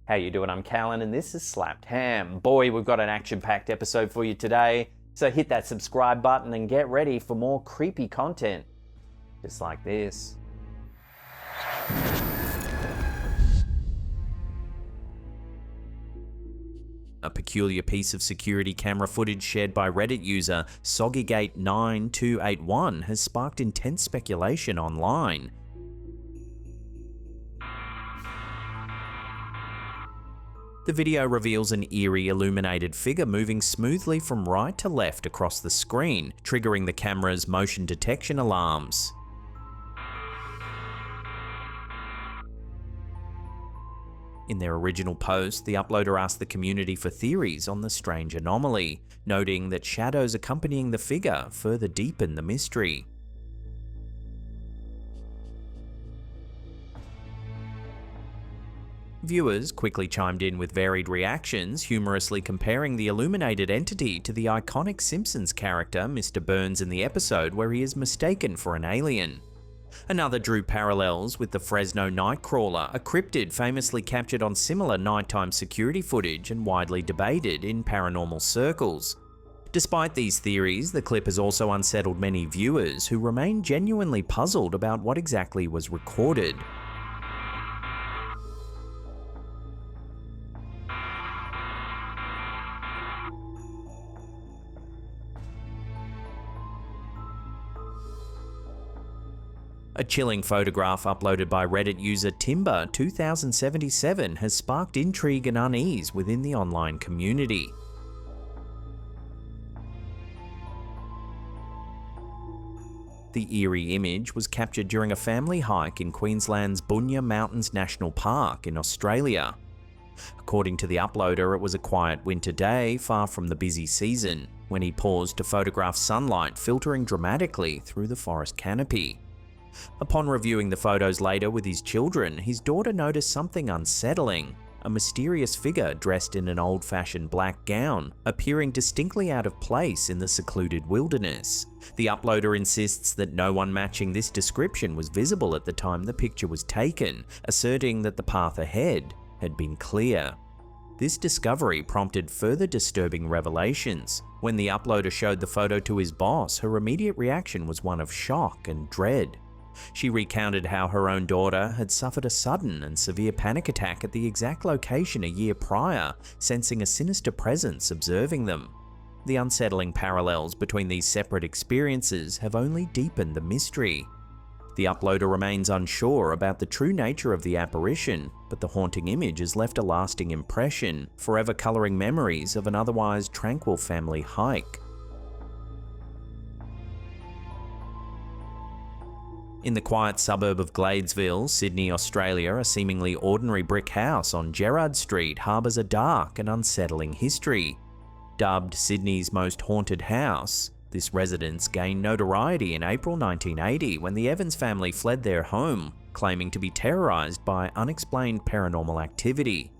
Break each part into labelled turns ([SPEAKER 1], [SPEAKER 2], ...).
[SPEAKER 1] How you doing? I'm Callan and this is Slapped Ham. Boy, we've got an action-packed episode for you today, so hit that subscribe button and get ready for more creepy content, just like this. A peculiar piece of security camera footage shared by Reddit user Soggygate9281 has sparked intense speculation online. The video reveals an eerie illuminated figure moving smoothly from right to left across the screen, triggering the camera's motion detection alarms. In their original post, the uploader asked the community for theories on the strange anomaly, noting that shadows accompanying the figure further deepen the mystery. Viewers quickly chimed in with varied reactions, humorously comparing the illuminated entity to the iconic Simpsons character Mr. Burns in the episode where he is mistaken for an alien. Another drew parallels with the Fresno Nightcrawler, a cryptid famously captured on similar nighttime security footage and widely debated in paranormal circles. Despite these theories, the clip has also unsettled many viewers who remain genuinely puzzled about what exactly was recorded. A chilling photograph uploaded by Reddit user Timber2077 has sparked intrigue and unease within the online community. The eerie image was captured during a family hike in Queensland's Bunya Mountains National Park in Australia. According to the uploader, it was a quiet winter day far from the busy season, when he paused to photograph sunlight filtering dramatically through the forest canopy. Upon reviewing the photos later with his children, his daughter noticed something unsettling: a mysterious figure dressed in an old-fashioned black gown, appearing distinctly out of place in the secluded wilderness. The uploader insists that no one matching this description was visible at the time the picture was taken, asserting that the path ahead had been clear. This discovery prompted further disturbing revelations. When the uploader showed the photo to his boss, her immediate reaction was one of shock and dread. She recounted how her own daughter had suffered a sudden and severe panic attack at the exact location a year prior, sensing a sinister presence observing them. The unsettling parallels between these separate experiences have only deepened the mystery. The uploader remains unsure about the true nature of the apparition, but the haunting image has left a lasting impression, forever coloring memories of an otherwise tranquil family hike. In the quiet suburb of Gladesville, Sydney, Australia, a seemingly ordinary brick house on Gerrard Street harbours a dark and unsettling history. Dubbed Sydney's most haunted house, this residence gained notoriety in April 1980 when the Evans family fled their home, claiming to be terrorised by unexplained paranormal activity.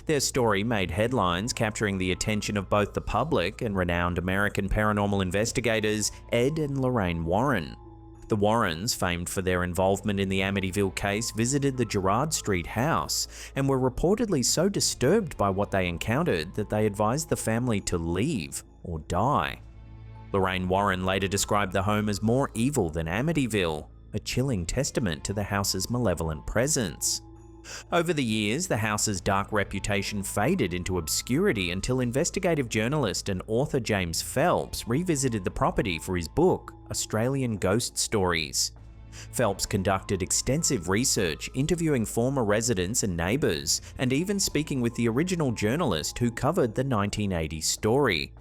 [SPEAKER 1] Their story made headlines, capturing the attention of both the public and renowned American paranormal investigators Ed and Lorraine Warren. The Warrens, famed for their involvement in the Amityville case, visited the Gerrard Street house and were reportedly so disturbed by what they encountered that they advised the family to leave or die. Lorraine Warren later described the home as more evil than Amityville, a chilling testament to the house's malevolent presence. Over the years, the house's dark reputation faded into obscurity until investigative journalist and author James Phelps revisited the property for his book, Australian Ghost Stories. Phelps conducted extensive research, interviewing former residents and neighbours, and even speaking with the original journalist who covered the 1980 story.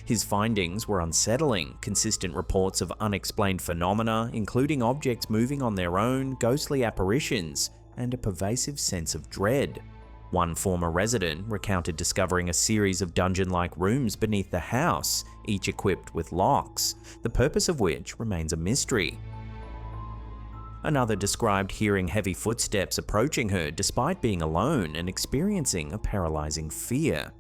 [SPEAKER 1] His findings were unsettling, consistent reports of unexplained phenomena, including objects moving on their own, ghostly apparitions, and a pervasive sense of dread. One former resident recounted discovering a series of dungeon-like rooms beneath the house, each equipped with locks, the purpose of which remains a mystery. Another described hearing heavy footsteps approaching her despite being alone and experiencing a paralyzing fear.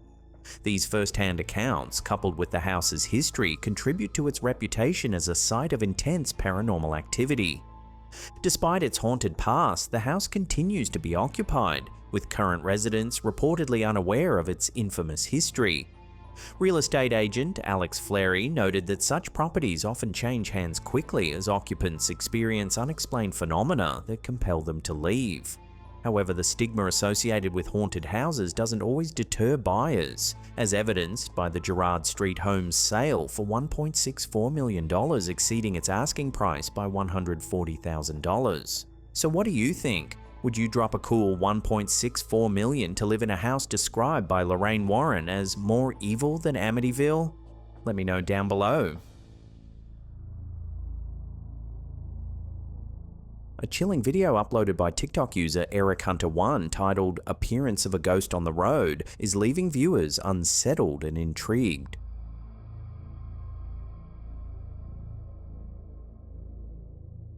[SPEAKER 1] These first-hand accounts, coupled with the house's history, contribute to its reputation as a site of intense paranormal activity. Despite its haunted past, the house continues to be occupied, with current residents reportedly unaware of its infamous history. Real estate agent Alex Fleury noted that such properties often change hands quickly as occupants experience unexplained phenomena that compel them to leave. However, the stigma associated with haunted houses doesn't always deter buyers, as evidenced by the Gerrard Street home's sale for $1.64 million, exceeding its asking price by $140,000. So what do you think? Would you drop a cool $1.64 million to live in a house described by Lorraine Warren as more evil than Amityville? Let me know down below. A chilling video uploaded by TikTok user Eric Hunter 1 titled "Appearance of a Ghost on the Road" is leaving viewers unsettled and intrigued.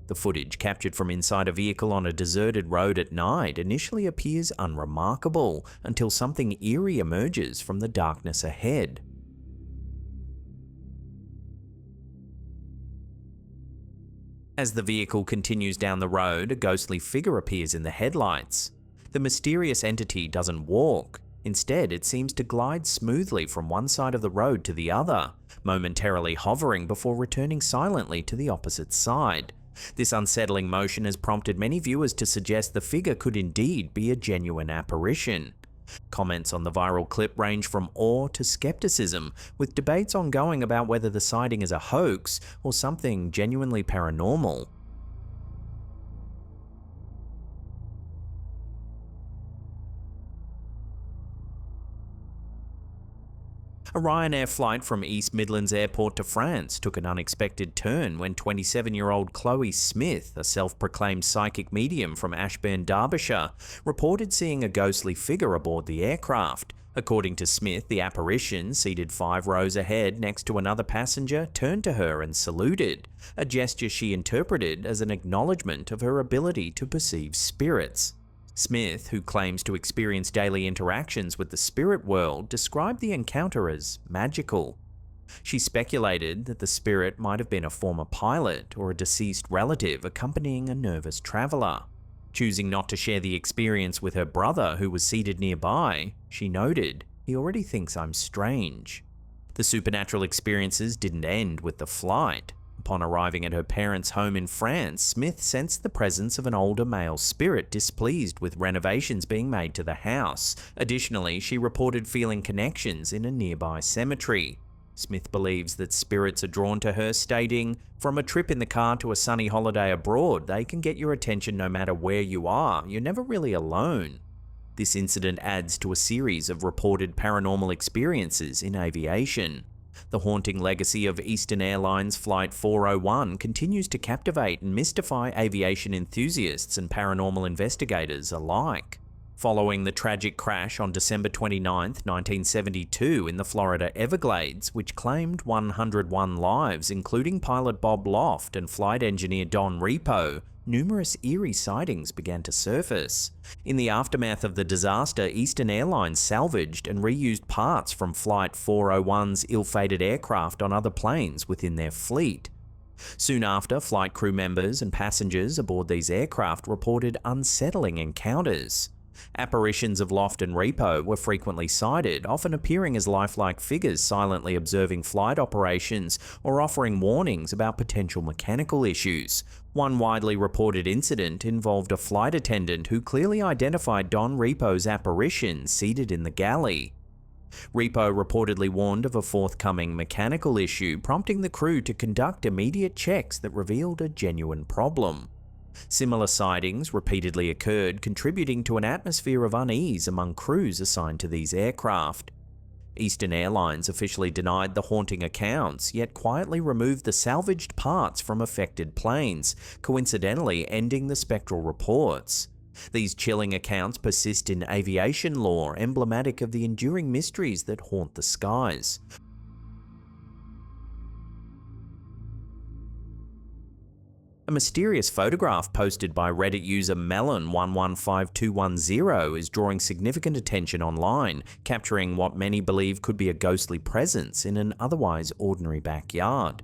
[SPEAKER 1] The footage, captured from inside a vehicle on a deserted road at night, initially appears unremarkable until something eerie emerges from the darkness ahead. As the vehicle continues down the road, a ghostly figure appears in the headlights. The mysterious entity doesn't walk. Instead, it seems to glide smoothly from one side of the road to the other, momentarily hovering before returning silently to the opposite side. This unsettling motion has prompted many viewers to suggest the figure could indeed be a genuine apparition. Comments on the viral clip range from awe to skepticism, with debates ongoing about whether the sighting is a hoax or something genuinely paranormal. A Ryanair flight from East Midlands Airport to France took an unexpected turn when 27-year-old Chloe Smith, a self-proclaimed psychic medium from Ashburn, Derbyshire, reported seeing a ghostly figure aboard the aircraft. According to Smith, the apparition, seated 5 rows ahead next to another passenger, turned to her and saluted, a gesture she interpreted as an acknowledgement of her ability to perceive spirits. Smith, who claims to experience daily interactions with the spirit world, described the encounter as magical. She speculated that the spirit might have been a former pilot or a deceased relative accompanying a nervous traveller. Choosing not to share the experience with her brother, who was seated nearby, she noted, "He already thinks I'm strange." The supernatural experiences didn't end with the flight. Upon arriving at her parents' home in France, Smith sensed the presence of an older male spirit displeased with renovations being made to the house. Additionally, she reported feeling connections in a nearby cemetery. Smith believes that spirits are drawn to her, stating, "From a trip in the car to a sunny holiday abroad, they can get your attention no matter where you are. You're never really alone." This incident adds to a series of reported paranormal experiences in aviation. The haunting legacy of Eastern Airlines Flight 401 continues to captivate and mystify aviation enthusiasts and paranormal investigators alike. Following the tragic crash on December 29, 1972 in the Florida Everglades, which claimed 101 lives, including pilot Bob Loft and flight engineer Don Repo, numerous eerie sightings began to surface. In the aftermath of the disaster, Eastern Airlines salvaged and reused parts from Flight 401's ill-fated aircraft on other planes within their fleet. Soon after, flight crew members and passengers aboard these aircraft reported unsettling encounters. Apparitions of Loft and Repo were frequently sighted, often appearing as lifelike figures silently observing flight operations or offering warnings about potential mechanical issues. One widely reported incident involved a flight attendant who clearly identified Don Repo's apparition seated in the galley. Repo reportedly warned of a forthcoming mechanical issue, prompting the crew to conduct immediate checks that revealed a genuine problem. Similar sightings repeatedly occurred, contributing to an atmosphere of unease among crews assigned to these aircraft. Eastern Airlines officially denied the haunting accounts, yet quietly removed the salvaged parts from affected planes, coincidentally ending the spectral reports. These chilling accounts persist in aviation lore, emblematic of the enduring mysteries that haunt the skies. A mysterious photograph posted by Reddit user Melon115210 is drawing significant attention online, capturing what many believe could be a ghostly presence in an otherwise ordinary backyard.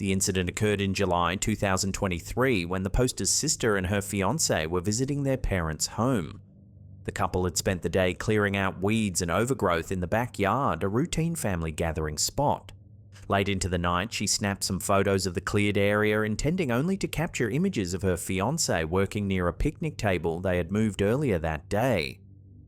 [SPEAKER 1] The incident occurred in July 2023 when the poster's sister and her fiancé were visiting their parents' home. The couple had spent the day clearing out weeds and overgrowth in the backyard, a routine family gathering spot. Late into the night, she snapped some photos of the cleared area, intending only to capture images of her fiancé working near a picnic table they had moved earlier that day.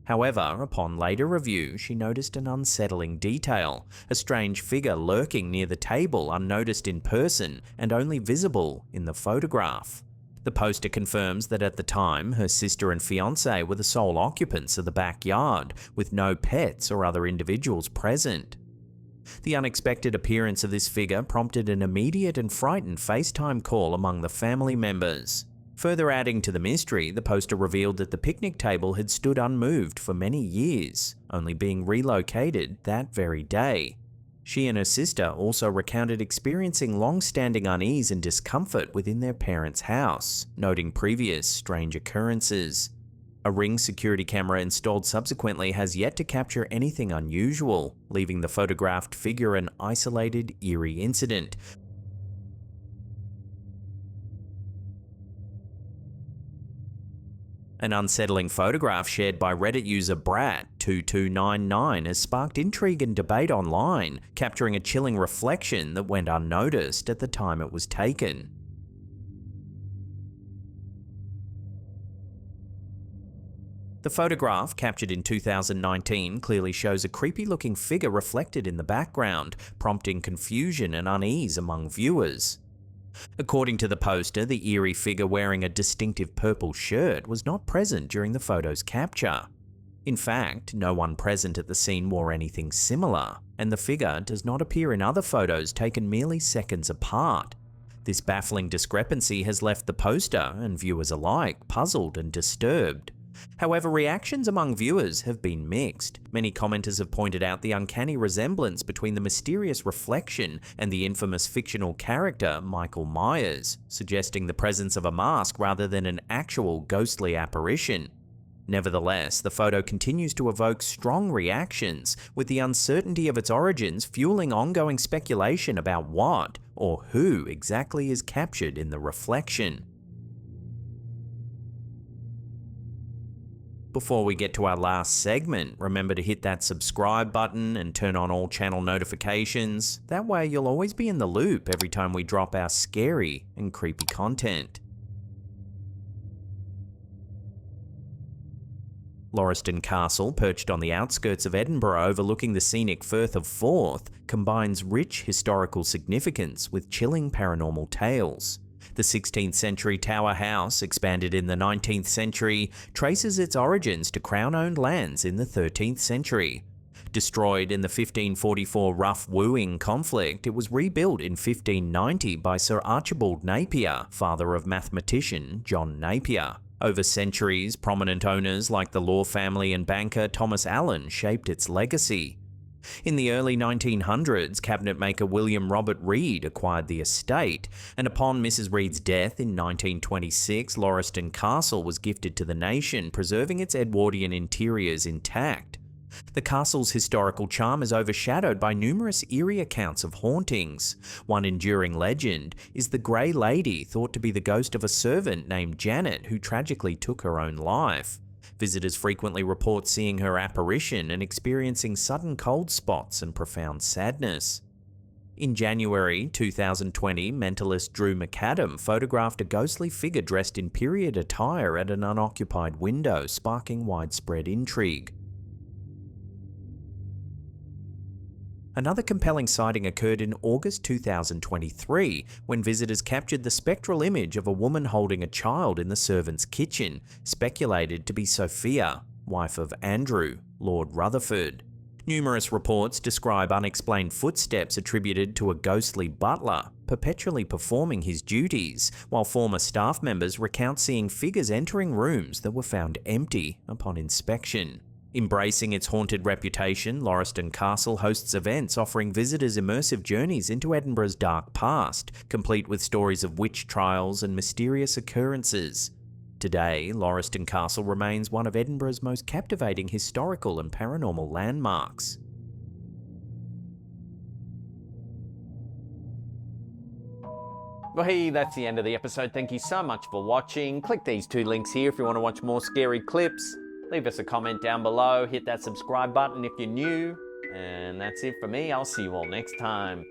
[SPEAKER 1] However, upon later review, she noticed an unsettling detail, a strange figure lurking near the table unnoticed in person and only visible in the photograph. The poster confirms that at the time, her sister and fiancé were the sole occupants of the backyard, with no pets or other individuals present. The unexpected appearance of this figure prompted an immediate and frightened FaceTime call among the family members. Further adding to the mystery, the poster revealed that the picnic table had stood unmoved for many years, only being relocated that very day. She and her sister also recounted experiencing long-standing unease and discomfort within their parents' house, noting previous strange occurrences. A Ring security camera installed subsequently has yet to capture anything unusual, leaving the photographed figure an isolated, eerie incident. An unsettling photograph shared by Reddit user Brat2299 has sparked intrigue and debate online, capturing a chilling reflection that went unnoticed at the time it was taken. The photograph, captured in 2019, clearly shows a creepy-looking figure reflected in the background, prompting confusion and unease among viewers. According to the poster, the eerie figure wearing a distinctive purple shirt was not present during the photo's capture. In fact, no one present at the scene wore anything similar, and the figure does not appear in other photos taken merely seconds apart. This baffling discrepancy has left the poster, and viewers alike, puzzled and disturbed. However, reactions among viewers have been mixed. Many commenters have pointed out the uncanny resemblance between the mysterious reflection and the infamous fictional character Michael Myers, suggesting the presence of a mask rather than an actual ghostly apparition. Nevertheless, the photo continues to evoke strong reactions, with the uncertainty of its origins fueling ongoing speculation about what or who exactly is captured in the reflection. Before we get to our last segment, remember to hit that subscribe button and turn on all channel notifications. That way you'll always be in the loop every time we drop our scary and creepy content. Lauriston Castle, perched on the outskirts of Edinburgh overlooking the scenic Firth of Forth, combines rich historical significance with chilling paranormal tales. The 16th century tower house, expanded in the 19th century, traces its origins to crown-owned lands in the 13th century. Destroyed in the 1544 Rough Wooing conflict, it was rebuilt in 1590 by Sir Archibald Napier, father of mathematician John Napier. Over centuries, prominent owners like the Law family and banker Thomas Allen shaped its legacy. In the early 1900s, cabinet maker William Robert Reed acquired the estate, and upon Mrs. Reed's death in 1926, Lauriston Castle was gifted to the nation, preserving its Edwardian interiors intact. The castle's historical charm is overshadowed by numerous eerie accounts of hauntings. One enduring legend is the Grey Lady, thought to be the ghost of a servant named Janet who tragically took her own life. Visitors frequently report seeing her apparition and experiencing sudden cold spots and profound sadness. In January 2020, mentalist Drew McAdam photographed a ghostly figure dressed in period attire at an unoccupied window, sparking widespread intrigue. Another compelling sighting occurred in August 2023, when visitors captured the spectral image of a woman holding a child in the servants' kitchen, speculated to be Sophia, wife of Andrew, Lord Rutherford. Numerous reports describe unexplained footsteps attributed to a ghostly butler, perpetually performing his duties, while former staff members recount seeing figures entering rooms that were found empty upon inspection. Embracing its haunted reputation, Lauriston Castle hosts events offering visitors immersive journeys into Edinburgh's dark past, complete with stories of witch trials and mysterious occurrences. Today, Lauriston Castle remains one of Edinburgh's most captivating historical and paranormal landmarks. Well, hey, that's the end of the episode. Thank you so much for watching. Click these 2 links here if you want to watch more scary clips. Leave us a comment down below. Hit that subscribe button if you're new. And that's it for me. I'll see you all next time.